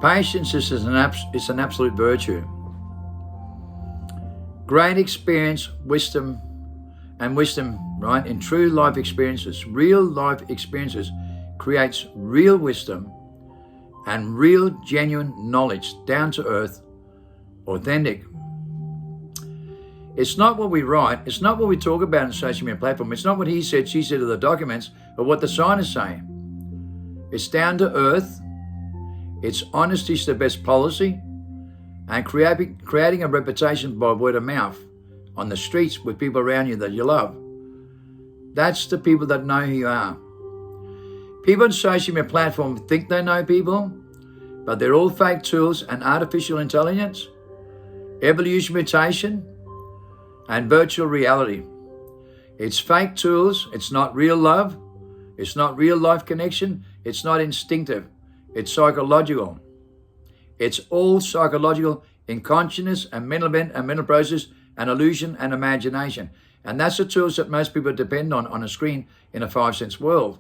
Patience is an absolute virtue. Great experience, wisdom, right, in true life experiences, real life experiences creates real wisdom and real genuine knowledge, down to earth, authentic. It's not what we write, it's not what we talk about on social media platform, it's not what he said, she said of the documents, or what the scientists say. It's down to earth, it's honesty is the best policy, and creating a reputation by word of mouth on the streets with people around you that you love. That's the people that know who you are. People on social media platform think they know people, but they're all fake tools and artificial intelligence, evolution mutation, and virtual reality. It's fake tools, it's not real love, it's not real life connection, it's not instinctive, it's psychological. It's all psychological in consciousness and mental event and mental process and illusion and imagination. And that's the tools that most people depend on a screen in a 5 sense world.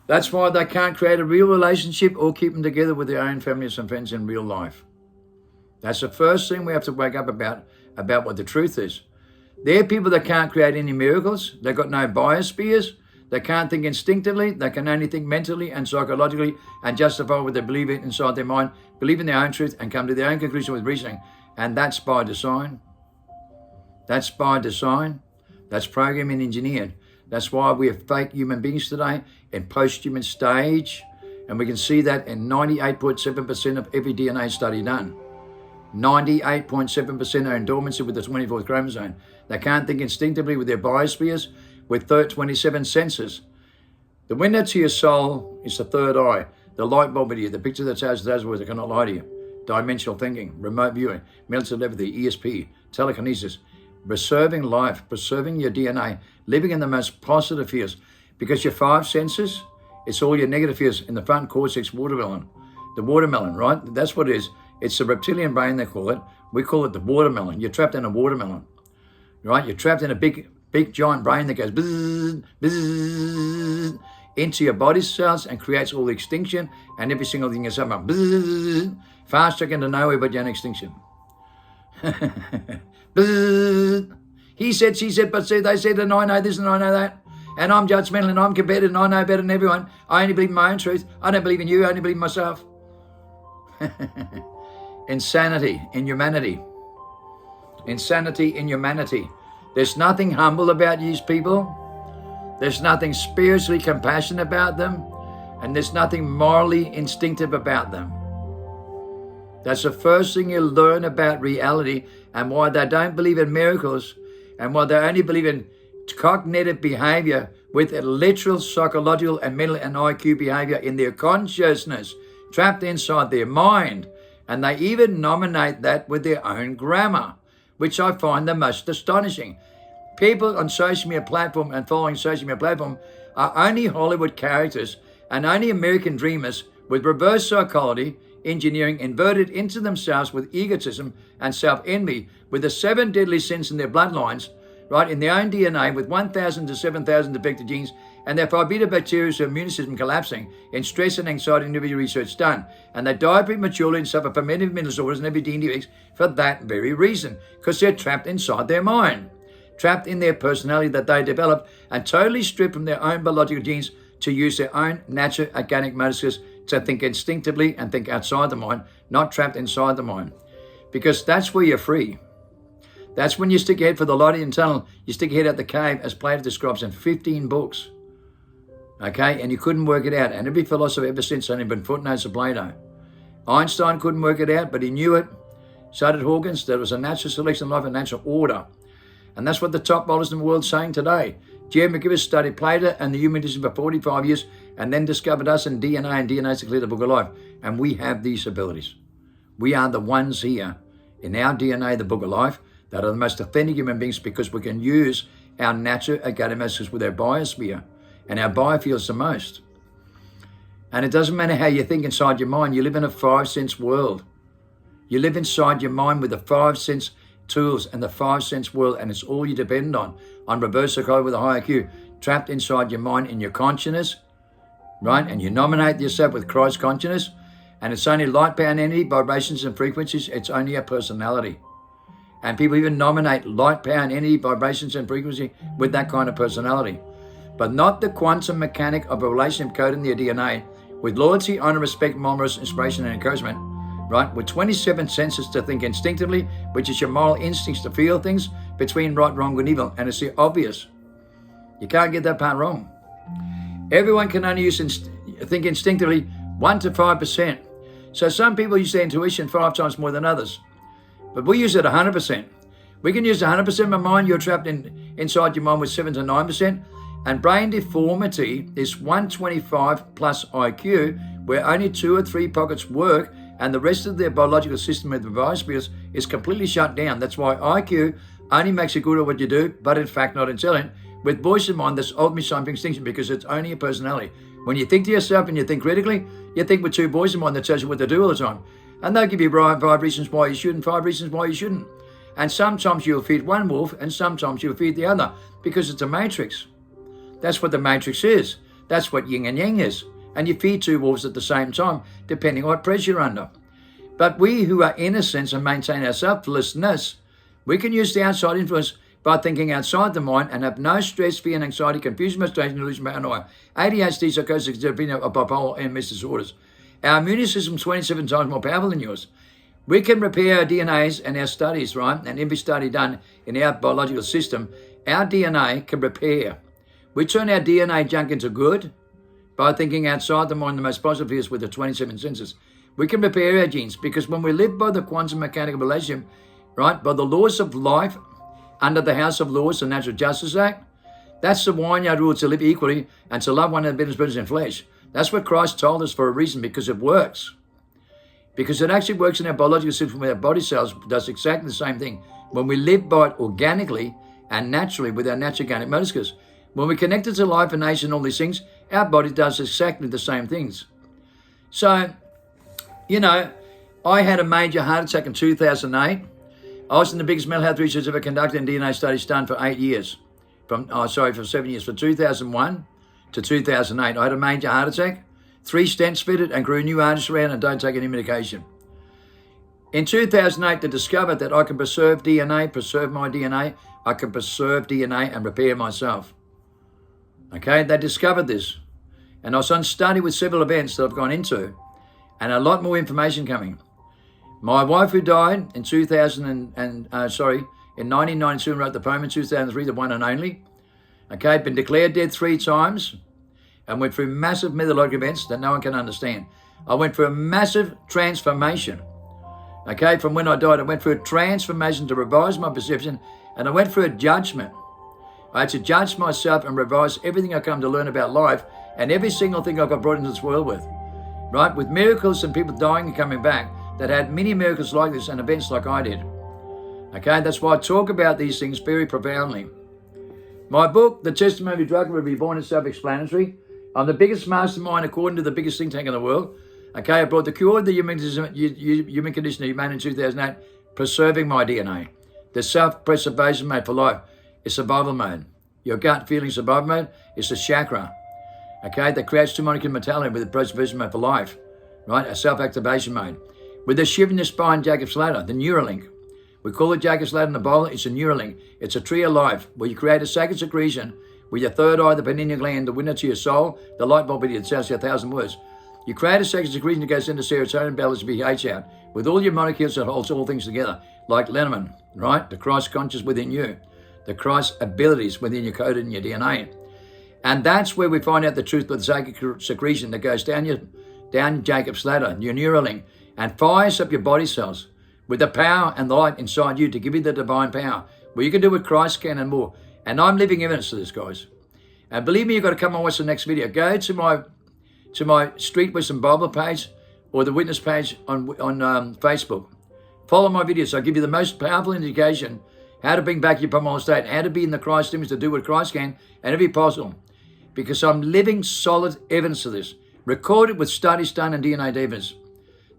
That's why they can't create a real relationship or keep them together with their own families and friends in real life. That's the first thing we have to wake up about what the truth is. They're people that can't create any miracles. They've got no biospheres. They can't think instinctively. They can only think mentally and psychologically and justify what they believe in inside their mind, believe in their own truth and come to their own conclusion with reasoning. And that's by design. That's by design. That's programming engineered. That's why we are fake human beings today in post-human stage. And we can see that in 98.7% of every DNA study done. 98.7% are in dormancy with the 24th chromosome. They can't think instinctively with their biospheres, with 27 senses. The window to your soul is the third eye, the light bulb idea, the picture that says those words, I cannot lie to you. Dimensional thinking, remote viewing, mental telepathy, ESP, telekinesis, preserving life, preserving your DNA, living in the most positive fears. Because your 5 senses, it's all your negative fears in the front cortex watermelon. The watermelon, right? That's what it is. It's the reptilian brain, they call it. We call it the watermelon. You're trapped in a watermelon, right? You're trapped in a big giant brain that goes bzzz, bzzz, into your body cells and creates all the extinction, and every single thing is about bzzz, fast tracking to nowhere but your extinction. Bzzz. He said, she said, but said, they said, and I know this and I know that. And I'm judgmental and I'm competitive and I know better than everyone. I only believe in my own truth. I don't believe in you. I only believe in myself. Insanity in humanity. Insanity in humanity. There's nothing humble about these people. There's nothing spiritually compassionate about them. And there's nothing morally instinctive about them. That's the first thing you learn about reality and why they don't believe in miracles and why they only believe in cognitive behavior with a literal psychological and mental and IQ behavior in their consciousness, trapped inside their mind. And they even nominate that with their own grammar, which I find the most astonishing. People on social media platform and following social media platform are only Hollywood characters and only American dreamers with reverse psychology, engineering inverted into themselves with egotism and self-envy, with the 7 deadly sins in their bloodlines, right, in their own DNA, with 1,000 to 7,000 defective genes, and their bacterial immune system collapsing in stress and anxiety and every research done. And they die prematurely and suffer from many mental disorders and every defects for that very reason, because they're trapped inside their mind, trapped in their personality that they developed and totally stripped from their own biological genes to use their own natural organic motives to think instinctively and think outside the mind, not trapped inside the mind. Because that's where you're free. That's when you stick your head for the light in the tunnel, you stick your head out the cave, as Plato describes in 15 books. Okay, and you couldn't work it out. And every philosopher ever since only been footnotes of Plato. Einstein couldn't work it out, but he knew it. So did Hawkins. There was a natural selection of life, a natural order. And that's what the top bowlers in the world are saying today. Jerry McGinnis studied Plato and the human condition for 45 years and then discovered us in DNA, and DNA to clear the book of life. And we have these abilities. We are the ones here in our DNA, the book of life, that are the most authentic human beings, because we can use our natural organic messages with our biosphere, and our biofields the most. And it doesn't matter how you think inside your mind. You live in a 5 sense world. You live inside your mind with the 5 sense tools and the 5 sense world, and it's all you depend on reverse psychology with a high IQ, trapped inside your mind in your consciousness, right? And you nominate yourself with Christ consciousness, And it's only light, power, and energy, vibrations and frequencies. It's only a personality. And people even nominate light, power, and energy, vibrations and frequency with that kind of personality. But not the quantum mechanic of a relationship code in their DNA with loyalty, honor, respect, morals, inspiration, and encouragement, right? With 27 senses to think instinctively, which is your moral instincts to feel things between right, wrong, and evil. And it's the obvious. You can't get that part wrong. Everyone can only think instinctively 1 to 5%. So some people use their intuition 5 times more than others. But we use it 100%. We can use 100% of our mind. You're trapped inside your mind with 7 to 9%. And brain deformity is 125 plus IQ, where only 2 or 3 pockets work and the rest of their biological system with the biospheres is completely shut down. That's why IQ only makes you good at what you do, but in fact not intelligent. With voice in mind, that's ultimately something extinction because it's only a personality. When you think to yourself and you think critically, you think with 2 voices in mind that tells you what to do all the time. And they'll give you 5 reasons why you shouldn't, 5 reasons why you shouldn't. And sometimes you'll feed one wolf and sometimes you'll feed the other because it's a matrix. That's what the matrix is. That's what yin and yang is. And you feed 2 wolves at the same time, depending on what pressure you're under. But we who are innocent and maintain our selflessness, we can use the outside influence by thinking outside the mind and have no stress, fear, and anxiety, confusion, frustration, delusion, paranoia, ADHD, psychosis, schizophrenia, bipolar, and mental disorders. Our immune system is 27 times more powerful than yours. We can repair our DNAs and our studies, right? And every study done in our biological system, our DNA can repair. We turn our DNA junk into good by thinking outside the mind, the most positive is with the 27 senses. We can repair our genes because when we live by the quantum mechanical relationship, right, by the laws of life, under the House of Laws, the Natural Justice Act, that's the Vineyard rule to live equally and to love one another as in flesh. That's what Christ told us for a reason, because it works. Because it actually works in our biological system where our body cells does exactly the same thing. When we live by it organically and naturally with our natural organic molecules, when we're connected to life and nature and all these things, our body does exactly the same things. So, you know, I had a major heart attack in 2008. I was in the biggest mental health research ever conducted in DNA studies done for 8 years. For 7 years, from 2001 to 2008. I had a major heart attack, 3 stents fitted and grew new arteries around and don't take any medication. In 2008, they discovered that I can preserve DNA, preserve my DNA. I can preserve DNA and repair myself. Okay, they discovered this. And I was on study with several events that I've gone into and a lot more information coming. My wife who died in 1992 and wrote the poem in 2003, the one and only, okay, been declared dead 3 times and went through massive mythological events that no one can understand. I went through a massive transformation, okay, from when I died. I went through a transformation to revise my perception, and I went through a judgment. I had to judge myself and revise everything I come to learn about life and every single thing I got brought into this world with, right, with miracles and people dying and coming back that had many miracles like this and events like I did. Okay, that's why I talk about these things very profoundly. My book, The Testimony of Drug Will Be Born, is self-explanatory. I'm the biggest mastermind according to the biggest think tank in the world. Okay, I brought the cure of the human condition of humanity in 2008, preserving my DNA. The self-preservation mode for life is survival mode. Your gut feeling survival mode is a chakra. Okay, that creates 2 molecular mentality with the preservation mode for life, right? A self-activation mode. With the shiver in the spine, Jacob's ladder, the Neuralink. We call it Jacob's ladder in the Bible. It's a Neuralink. It's a tree of life where you create a sacred secretion with your third eye, the pineal gland, the window to your soul, the light bulb that tells you 1,000 words. You create a sacred secretion that goes into serotonin, balances pH out, with all your molecules that holds all things together, like Lenormand, right? The Christ conscious within you, the Christ abilities within your coded in your DNA. And that's where we find out the truth of the sacred secretion that goes down Jacob's ladder, your Neuralink, and fires up your body cells with the power and the light inside you to give you the divine power, where you can do what Christ can and more. And I'm living evidence to this, guys. And believe me, you've got to come and watch the next video. Go to my Street Wisdom Bible page or the Witness page on Facebook. Follow my videos. I'll give you the most powerful indication how to bring back your primordial state, how to be in the Christ image to do what Christ can, and every possible. Because I'm living solid evidence of this, recorded with studies done and DNA evidence.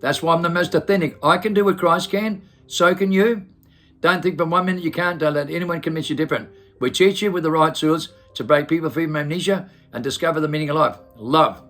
That's why I'm the most authentic. I can do what Christ can, so can you. Don't think for 1 minute you can't. Don't let anyone convince you different. We teach you with the right tools to break people free from amnesia and discover the meaning of life. Love.